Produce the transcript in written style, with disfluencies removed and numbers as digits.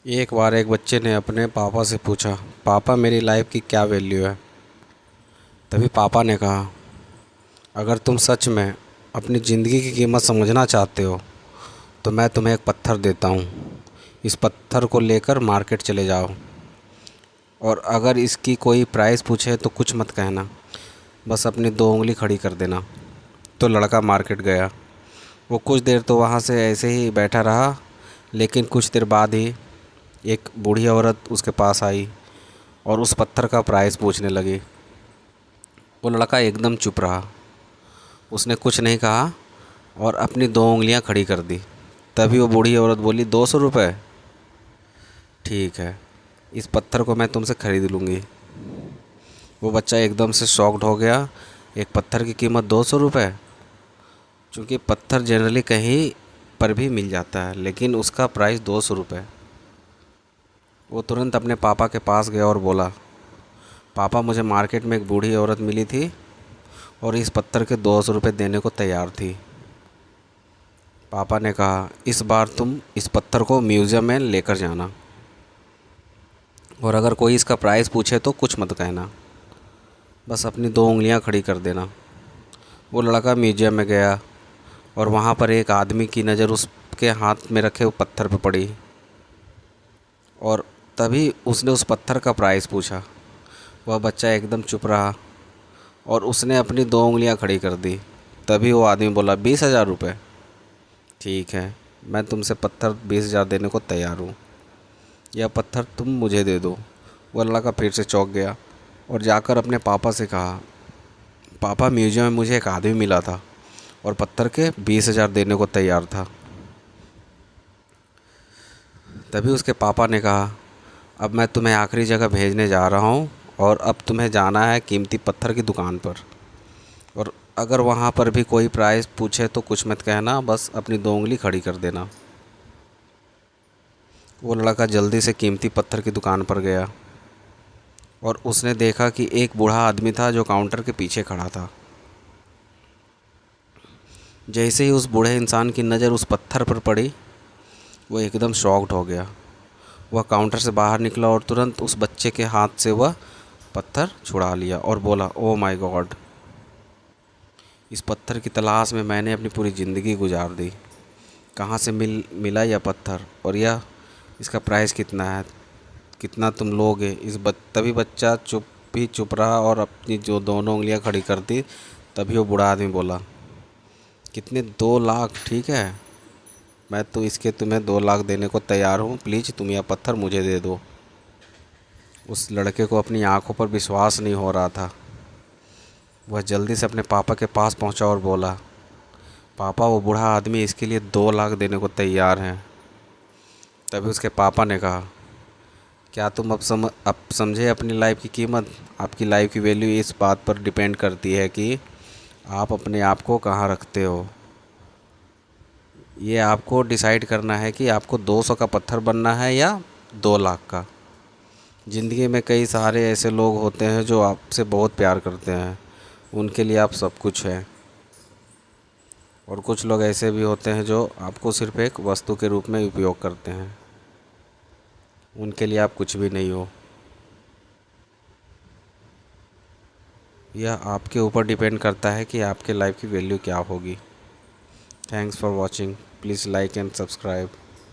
एक बार एक बच्चे ने अपने पापा से पूछा, पापा मेरी लाइफ की क्या वैल्यू है। तभी पापा ने कहा, अगर तुम सच में अपनी ज़िंदगी की कीमत समझना चाहते हो तो मैं तुम्हें एक पत्थर देता हूँ। इस पत्थर को लेकर मार्केट चले जाओ और अगर इसकी कोई प्राइस पूछे तो कुछ मत कहना, बस अपनी दो उंगली खड़ी कर देना। तो लड़का मार्केट गया। वो कुछ देर तो वहाँ से ऐसे ही बैठा रहा, लेकिन कुछ देर बाद ही एक बूढ़ी औरत उसके पास आई और उस पत्थर का प्राइस पूछने लगी। वो लड़का एकदम चुप रहा, उसने कुछ नहीं कहा और अपनी दो उंगलियां खड़ी कर दी। तभी वो बूढ़ी औरत बोली, 200 रुपये। ठीक है, इस पत्थर को मैं तुमसे ख़रीद लूँगी। वो बच्चा एकदम से शॉक्ड हो गया। एक पत्थर की कीमत 200 रुपये? चूँकि पत्थर जनरली कहीं पर भी मिल जाता है, लेकिन उसका प्राइस 200 रुपये। वो तुरंत अपने पापा के पास गया और बोला, पापा मुझे मार्केट में एक बूढ़ी औरत मिली थी और इस पत्थर के 200 रुपये देने को तैयार थी। पापा ने कहा, इस बार तुम इस पत्थर को म्यूज़ियम में लेकर जाना और अगर कोई इसका प्राइस पूछे तो कुछ मत कहना, बस अपनी दो उंगलियां खड़ी कर देना। वो लड़का म्यूज़ियम में गया और वहाँ पर एक आदमी की नज़र उसके हाथ में रखे हुए पत्थर पर पड़ी और तभी उसने उस पत्थर का प्राइस पूछा। वह बच्चा एकदम चुप रहा और उसने अपनी दो उंगलियां खड़ी कर दी। तभी वो आदमी बोला, 20,000 रुपये। ठीक है, मैं तुमसे पत्थर 20,000 देने को तैयार हूँ। यह पत्थर तुम मुझे दे दो। वह लड़का फिर से चौंक गया और जाकर अपने पापा से कहा, पापा म्यूज़ियम में मुझे एक आदमी मिला था और पत्थर के 20,000 देने को तैयार था। तभी उसके पापा ने कहा, अब मैं तुम्हें आखिरी जगह भेजने जा रहा हूँ और अब तुम्हें जाना है कीमती पत्थर की दुकान पर और अगर वहाँ पर भी कोई प्राइस पूछे तो कुछ मत कहना, बस अपनी दो उंगली खड़ी कर देना। वो लड़का जल्दी से कीमती पत्थर की दुकान पर गया और उसने देखा कि एक बूढ़ा आदमी था जो काउंटर के पीछे खड़ा था। जैसे ही उस बूढ़े इंसान की नज़र उस पत्थर पर पड़ी, वो एकदम शॉक्ड हो गया। वह काउंटर से बाहर निकला और तुरंत उस बच्चे के हाथ से वह पत्थर छुड़ा लिया और बोला, ओह माय गॉड, इस पत्थर की तलाश में मैंने अपनी पूरी ज़िंदगी गुजार दी। कहाँ से मिला यह पत्थर और यह इसका प्राइस कितना है, कितना तुम लोगे? तभी बच्चा चुप रहा और अपनी जो दोनों उंगलियां खड़ी कर दी। तभी वो बूढ़ा आदमी बोला, कितने? 2 लाख? ठीक है, मैं तो इसके तुम्हें 2 लाख देने को तैयार हूँ। प्लीज़ तुम यह पत्थर मुझे दे दो। उस लड़के को अपनी आंखों पर विश्वास नहीं हो रहा था। वह जल्दी से अपने पापा के पास पहुंचा और बोला, पापा वो बूढ़ा आदमी इसके लिए 2 लाख देने को तैयार हैं। तभी उसके पापा ने कहा, क्या तुम अब समझे अपनी लाइफ की कीमत? आपकी लाइफ की वैल्यू इस बात पर डिपेंड करती है कि आप अपने आप को कहाँ रखते हो। ये आपको डिसाइड करना है कि आपको 200 का पत्थर बनना है या 2 लाख का। ज़िंदगी में कई सारे ऐसे लोग होते हैं जो आपसे बहुत प्यार करते हैं, उनके लिए आप सब कुछ हैं, और कुछ लोग ऐसे भी होते हैं जो आपको सिर्फ़ एक वस्तु के रूप में उपयोग करते हैं, उनके लिए आप कुछ भी नहीं हो। यह आपके ऊपर डिपेंड करता है कि आपके लाइफ की वैल्यू क्या होगी। Thanks for watching. Please like and subscribe.